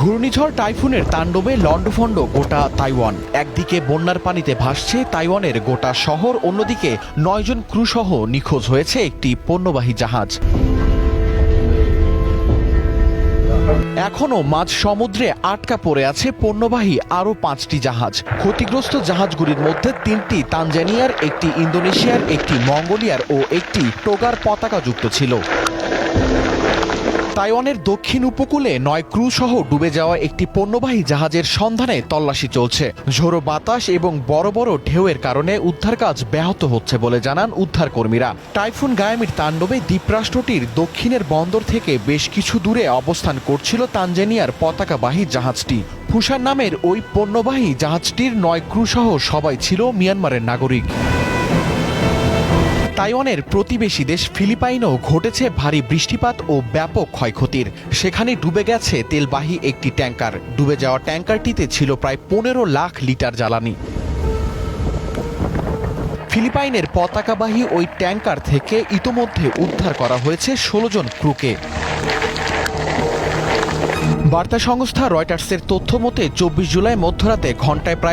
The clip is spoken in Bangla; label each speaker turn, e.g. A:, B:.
A: ঘূর্ণিঝড় টাইফুনের তাণ্ডবে লণ্ডভণ্ড গোটা তাইওয়ান। একদিকে বন্যার পানিতে ভাসছে তাইওয়ানের গোটা শহর, অন্যদিকে ৯ জন ক্রুসহ নিখোঁজ হয়েছে একটি পণ্যবাহী জাহাজ। এখনও মাঝ সমুদ্রে আটকা পড়ে আছে পণ্যবাহী আরও ৫টি জাহাজ। ক্ষতিগ্রস্ত জাহাজগুলির মধ্যে ৩টি তানজানিয়ার, একটি ইন্দোনেশিয়ার, একটি মঙ্গোলিয়ার ও একটি টোগার পতাকাযুক্ত ছিল। তাইওয়ানের দক্ষিণ উপকূলে ৯ ক্রু সহ ডুবে যাওয়া একটি পণ্যবাহী জাহাজের সন্ধানে তল্লাশি চলছে। ঝোড়ো বাতাস এবং বড় বড় ঢেউয়ের কারণে উদ্ধার কাজ ব্যাহত হচ্ছে বলে জানান উদ্ধারকর্মীরা। টাইফুন গায়ামির তাণ্ডবে দ্বীপরাষ্ট্রটির দক্ষিণের বন্দর থেকে বেশ কিছু দূরে অবস্থান করছিল তানজানিয়ার পতাকাবাহী জাহাজটি। ফুসান নামের ওই পণ্যবাহী জাহাজটির ৯ ক্রু সহ সবাই ছিল মিয়ানমারের নাগরিক। তাইওয়ানের প্রতিবেশী দেশ ফিলিপাইনেও ঘটেছে ভারী বৃষ্টিপাত ও ব্যাপক ক্ষয়ক্ষতির। সেখানে ডুবে গেছে তেলবাহী একটি ট্যাঙ্কার। ডুবে যাওয়া ট্যাঙ্কারটিতে ছিল প্রায় ১৫ লাখ লিটার জ্বালানি। ফিলিপাইনের পতাকাবাহী ওই ট্যাঙ্কার থেকে ইতোমধ্যে উদ্ধার করা হয়েছে ১৬ জন ক্রুকে। বার্তা সংস্থা রয়টার্সের তথ্য মতে ২৪ জুলাই মধ্যরাতে ঘণ্টায় প্রায়